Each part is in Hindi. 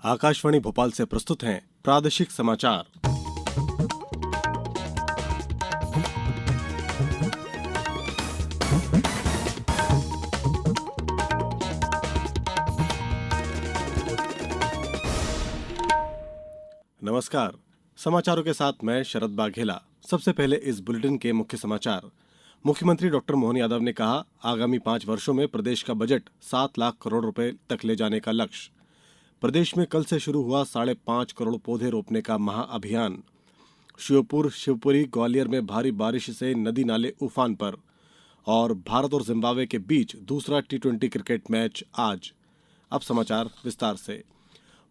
आकाशवाणी भोपाल से प्रस्तुत हैं प्रादेशिक समाचार। नमस्कार, समाचारों के साथ मैं शरद बाघेला। सबसे पहले इस बुलेटिन के मुख्य समाचार। मुख्यमंत्री डॉक्टर मोहन यादव ने कहा, आगामी 5 वर्षों में प्रदेश का बजट 7 लाख करोड़ रुपए तक ले जाने का लक्ष्य। प्रदेश में कल से शुरू हुआ 5.5 करोड़ पौधे रोपने का महाअभियान। श्योपुर, शिवपुरी, ग्वालियर में भारी बारिश से नदी नाले उफान पर। और भारत और जिम्बाब्वे के बीच दूसरा T20 क्रिकेट मैच आज। अब समाचार विस्तार से।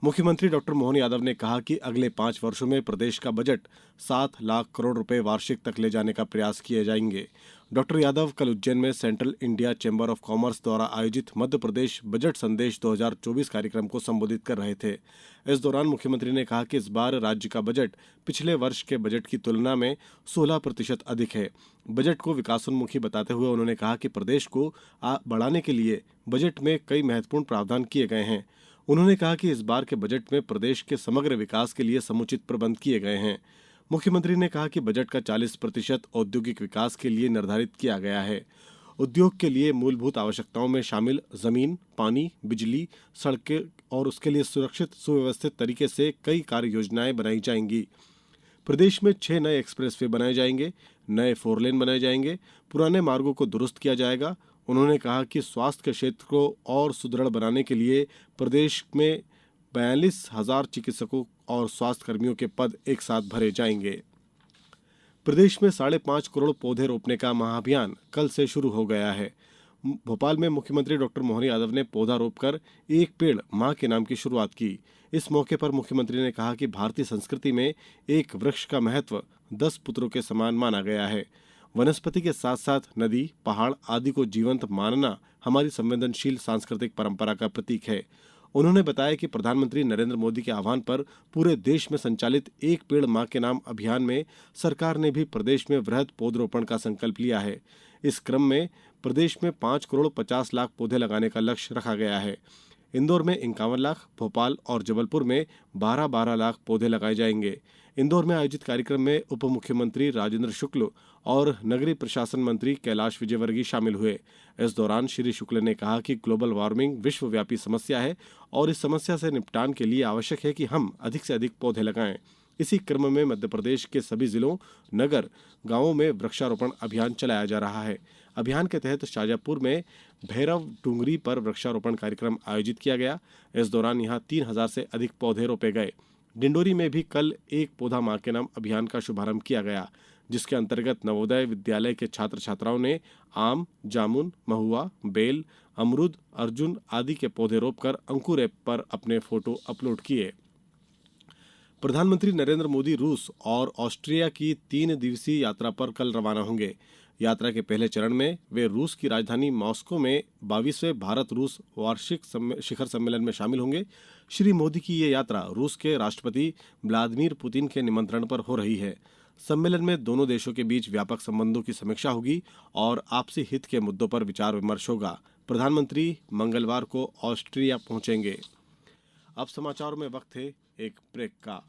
मुख्यमंत्री डॉक्टर मोहन यादव ने कहा कि अगले 5 वर्षों में प्रदेश का बजट 7 लाख करोड़ रुपए वार्षिक तक ले जाने का प्रयास किए जाएंगे। डॉक्टर यादव कल उज्जैन में central India chamber of commerce द्वारा आयोजित मध्य प्रदेश बजट संदेश 2024 कार्यक्रम को संबोधित कर रहे थे। इस दौरान मुख्यमंत्री ने कहा कि इस बार राज्य का बजट पिछले वर्ष के बजट की तुलना में 16% अधिक है। बजट को विकासोन्मुखी बताते हुए उन्होंने कहा कि प्रदेश को बढ़ाने के लिए बजट में कई महत्वपूर्ण प्रावधान किए गए हैं। उन्होंने कहा कि इस बार के बजट में प्रदेश के समग्र विकास के लिए समुचित प्रबंध किए गए हैं। मुख्यमंत्री ने कहा कि बजट का 40% औद्योगिक विकास के लिए निर्धारित किया गया है। उद्योग के लिए मूलभूत आवश्यकताओं में शामिल जमीन, पानी, बिजली, सड़कें और उसके लिए सुरक्षित सुव्यवस्थित तरीके से कई कार्य योजनाएं बनाई जाएंगी। प्रदेश में 6 नए एक्सप्रेसवे बनाए जाएंगे, नए 4 लेन बनाए जाएंगे, पुराने मार्गों को दुरुस्त किया जाएगा। उन्होंने कहा कि स्वास्थ्य के क्षेत्र को और सुदृढ़ बनाने के लिए प्रदेश में 42,000 चिकित्सकों और स्वास्थ्य कर्मियों के पद एक साथ भरे जाएंगे। प्रदेश में 5.5 करोड़ पौधे रोपने का महाअभियान कल से शुरू हो गया है। भोपाल में मुख्यमंत्री डॉक्टर मोहन यादव ने पौधा रोपकर एक पेड़ मां के नाम की शुरुआत की। इस मौके पर मुख्यमंत्री ने कहा कि भारतीय संस्कृति में एक वृक्ष का महत्व 10 पुत्रों के समान माना गया है। वनस्पति के साथ साथ नदी, पहाड़ आदि को जीवंत मानना हमारी संवेदनशील सांस्कृतिक परंपरा का प्रतीक है। उन्होंने बताया कि प्रधानमंत्री नरेंद्र मोदी के आह्वान पर पूरे देश में संचालित एक पेड़ मां के नाम अभियान में सरकार ने भी प्रदेश में वृहद पौधरोपण का संकल्प लिया है। इस क्रम में प्रदेश में 5 करोड़ 50 लाख पौधे लगाने का लक्ष्य रखा गया है। इंदौर में 51 लाख, भोपाल और जबलपुर में 12-12 लाख पौधे लगाए जाएंगे। इंदौर में आयोजित कार्यक्रम में उप मुख्यमंत्री राजेंद्र शुक्ल और नगरीय प्रशासन मंत्री कैलाश विजयवर्गीय शामिल हुए। इस दौरान श्री शुक्ल ने कहा कि ग्लोबल वार्मिंग विश्वव्यापी समस्या है और इस समस्या से निपटान के लिए आवश्यक है कि हम अधिक से अधिक पौधे लगाएं। इसी क्रम में मध्य प्रदेश के सभी जिलों, नगर, गांवों में वृक्षारोपण अभियान चलाया जा रहा है। अभियान के तहत शाजापुर में भैरव डूंगरी पर वृक्षारोपण कार्यक्रम आयोजित किया गया। इस दौरान यहां 3,000 से अधिक पौधे रोपे गए। डिंडोरी में भी कल एक पौधा मां के नाम अभियान का शुभारंभ किया गया, जिसके अंतर्गत नवोदय विद्यालय के छात्र छात्राओं ने आम, जामुन, महुआ, बेल, अमरूद, अर्जुन आदि के पौधे रोपकर अंकुर ऐप पर अपने फोटो अपलोड किए। प्रधानमंत्री नरेंद्र मोदी रूस और ऑस्ट्रिया की 3 दिवसीय यात्रा पर कल रवाना होंगे। यात्रा के पहले चरण में वे रूस की राजधानी मॉस्को में 22वें भारत रूस वार्षिक शिखर सम्मेलन में शामिल होंगे। श्री मोदी की ये यात्रा रूस के राष्ट्रपति व्लादिमीर पुतिन के निमंत्रण पर हो रही है। सम्मेलन में दोनों देशों के बीच व्यापक संबंधों की समीक्षा होगी और आपसी हित के मुद्दों पर विचार विमर्श होगा। प्रधानमंत्री मंगलवार को ऑस्ट्रिया पहुंचेंगे। अब समाचारों में वक्त है एक ब्रेक का।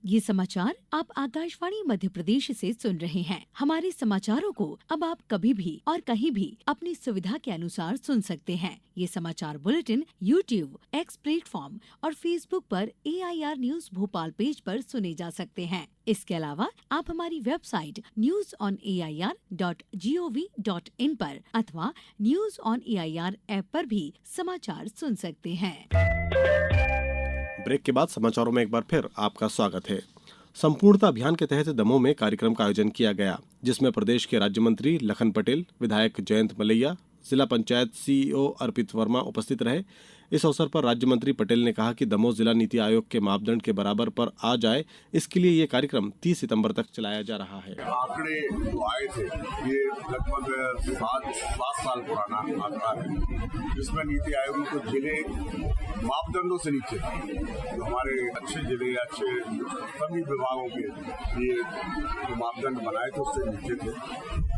ये समाचार आप आकाशवाणी मध्य प्रदेश से सुन रहे हैं। हमारे समाचारों को अब आप कभी भी और कहीं भी अपनी सुविधा के अनुसार सुन सकते हैं। ये समाचार बुलेटिन YouTube, X प्लेटफॉर्म और Facebook पर AIR न्यूज भोपाल पेज पर सुने जा सकते हैं। इसके अलावा आप हमारी वेबसाइट newsonair.gov.in पर अथवा न्यूज ऑन AIR ऐप पर भी समाचार सुन सकते हैं। ब्रेक के बाद समाचारों में एक बार फिर आपका स्वागत है। संपूर्णता अभियान के तहत दमोह में कार्यक्रम का आयोजन किया गया, जिसमें प्रदेश के राज्य मंत्री लखन पटेल, विधायक जयंत मलैया, जिला पंचायत CEO अर्पित वर्मा उपस्थित रहे। इस अवसर पर राज्य मंत्री पटेल ने कहा कि दमोह जिला नीति आयोग के मापदंड के बराबर पर आ जाए, इसके लिए ये कार्यक्रम 30 सितंबर तक चलाया जा रहा है। आंकड़े जो आए थे ये लगभग 7 साल पुराना आंकड़ा है, जिसमें नीति आयोग को जिले मापदंडों से नीचे, जो हमारे अच्छे जिले, अच्छे सभी विभागों के ये जो मापदंड बनाए थे उससे नीचे थे,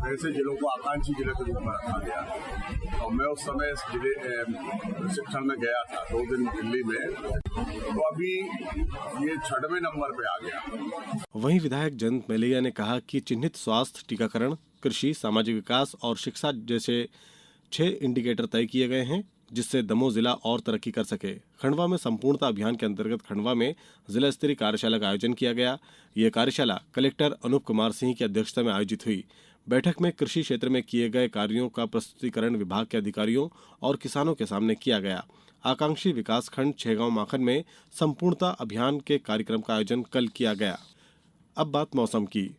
ऐसे जिलों को आकांक्षी जिले के रूप में रखा गया। और मैं उस समय जिले शिक्षण में गया था 2 दिन दिल्ली में, तो अभी ये 6वें नंबर पे आ गया। वहीं विधायक जयंत मलैया ने कहा कि चिन्हित स्वास्थ्य, टीकाकरण, कृषि, सामाजिक विकास और शिक्षा जैसे 6 इंडिकेटर तय किए गए हैं, जिससे दमोह जिला और तरक्की कर सके। खंडवा में संपूर्णता अभियान के अंतर्गत खंडवा में जिला स्तरीय कार्यशाला का आयोजन किया गया। यह कार्यशाला कलेक्टर अनूप कुमार सिंह की अध्यक्षता में आयोजित हुई। बैठक में कृषि क्षेत्र में किए गए कार्यों का प्रस्तुतिकरण विभाग के अधिकारियों और किसानों के सामने किया गया। आकांक्षी विकास खंड 6 गांव माखन में संपूर्णता अभियान के कार्यक्रम का आयोजन कल किया गया। अब बात मौसम की।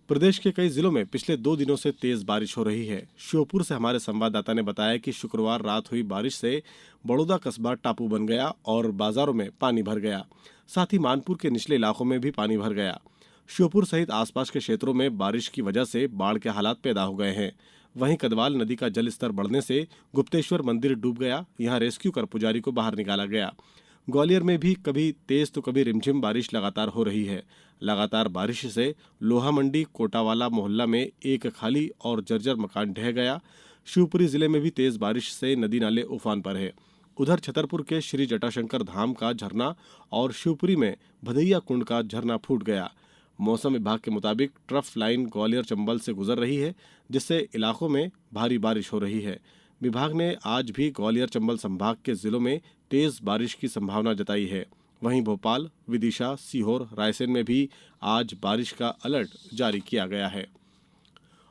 प्रदेश के कई जिलों में पिछले 2 दिनों से तेज बारिश हो रही है। श्योपुर से हमारे संवाददाता ने बताया कि शुक्रवार रात हुई बारिश से बड़ौदा कस्बा टापू बन गया और बाजारों में पानी भर गया। साथ ही मानपुर के निचले इलाकों में भी पानी भर गया। श्योपुर सहित आसपास के क्षेत्रों में बारिश की वजह से बाढ़ के हालात पैदा हो गए हैं। वहीं कदवाल नदी का जल स्तर बढ़ने से गुप्तेश्वर मंदिर डूब गया। यहां रेस्क्यू कर पुजारी को बाहर निकाला गया। ग्वालियर में भी कभी तेज तो कभी रिमझिम बारिश लगातार हो रही है। लगातार बारिश से लोहा मंडी कोटावाला मोहल्ला में एक खाली और जर्जर मकान ढह गया। शिवपुरी जिले में भी तेज बारिश से नदी नाले उफान पर है। उधर छतरपुर के श्री जटाशंकर धाम का झरना और शिवपुरी में भदैया कुंड का झरना फूट गया। मौसम विभाग के मुताबिक ट्रफ लाइन ग्वालियर चंबल से गुजर रही है, जिससे इलाकों में भारी बारिश हो रही है। विभाग ने आज भी ग्वालियर चंबल संभाग के जिलों में तेज बारिश की संभावना जताई है। वहीं भोपाल, विदिशा, सीहोर, रायसेन में भी आज बारिश का अलर्ट जारी किया गया है।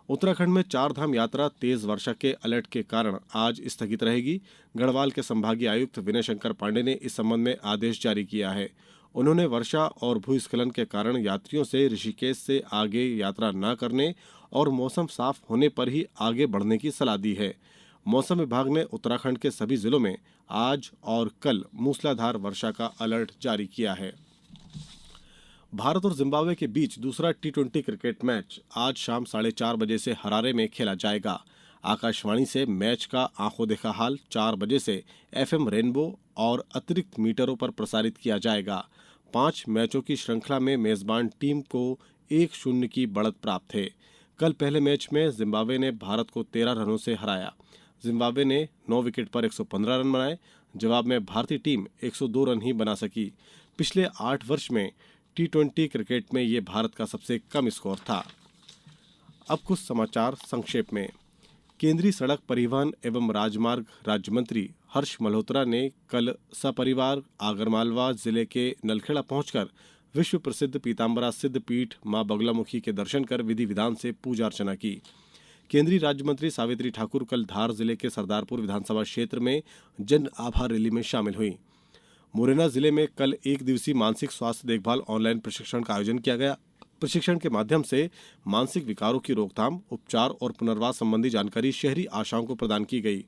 उत्तराखंड में 4 धाम यात्रा तेज वर्षा के अलर्ट के कारण आज स्थगित रहेगी। गढ़वाल के संभागीय आयुक्त विनय शंकर पांडे ने इस संबंध में आदेश जारी किया है। उन्होंने वर्षा और भूस्खलन के कारण यात्रियों से ऋषिकेश से आगे यात्रा न करने और मौसम साफ होने पर ही आगे बढ़ने की सलाह दी है। मौसम विभाग ने उत्तराखंड के सभी जिलों में आज और कल मूसलाधार वर्षा का अलर्ट जारी किया है। भारत और जिम्बाब्वे के बीच दूसरा T20 क्रिकेट मैच आज शाम 4:30 बजे से हरारे में खेला जाएगा। आकाशवाणी से मैच का आंखों देखा हाल 4 बजे से FM रेनबो और अतिरिक्त मीटरों पर प्रसारित किया जाएगा। 5 मैचों की श्रृंखला में मेजबान टीम को 1-0 की बढ़त प्राप्त है। कल पहले मैच में जिम्बाब्वे ने भारत को 13 रनों से हराया। जिम्बाब्वे ने 9 विकेट पर 115 रन बनाए। जवाब में भारतीय टीम 102 रन ही बना सकी। पिछले 8 वर्ष में T20 क्रिकेट में ये भारत का सबसे कम स्कोर था। अब कुछ समाचार संक्षेप में। केंद्रीय सड़क परिवहन एवं राजमार्ग राज्य मंत्री हर्ष मल्होत्रा ने कल सपरिवार आगरमालवा जिले के नलखेड़ा पहुंचकर विश्व प्रसिद्ध पीताम्बरा सिद्ध पीठ मां बगलामुखी के दर्शन कर विधि विधान से पूजा अर्चना की। केंद्रीय राज्य मंत्री सावित्री ठाकुर कल धार जिले के सरदारपुर विधानसभा क्षेत्र में जन आभार रैली में शामिल हुई। मुरैना जिले में कल 1 दिवसीय मानसिक स्वास्थ्य देखभाल ऑनलाइन प्रशिक्षण का आयोजन किया गया। प्रशिक्षण के माध्यम से मानसिक विकारों की रोकथाम, उपचार और पुनर्वास संबंधी जानकारी शहरी आशाओं को प्रदान की गई।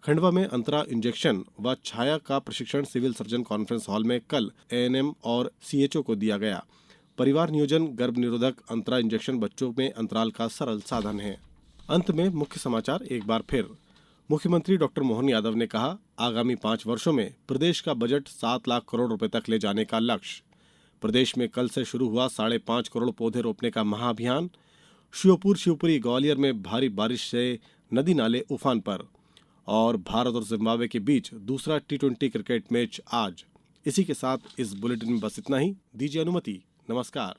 खंडवा में अंतरा इंजेक्शन व छाया का प्रशिक्षण सिविल सर्जन कॉन्फ्रेंस हॉल में कल ANM और CHO को दिया गया। परिवार नियोजन गर्भ निरोधक अंतरा इंजेक्शन बच्चों में अंतराल का सरल साधन है। अंत में मुख्य समाचार एक बार फिर। मुख्यमंत्री डॉक्टर मोहन यादव ने कहा, आगामी 5 वर्षों में प्रदेश का बजट 7 लाख करोड़ रुपए तक ले जाने का लक्ष्य। प्रदेश में कल से शुरू हुआ 5.5 करोड़ पौधे रोपने का महाअभियान। श्योपुर, शिवपुरी, ग्वालियर में भारी बारिश से नदी नाले उफान पर। और भारत और जिम्बाब्वे के बीच दूसरा T20 क्रिकेट मैच आज। इसी के साथ इस बुलेटिन में बस इतना ही। दीजिए अनुमति। नमस्कार।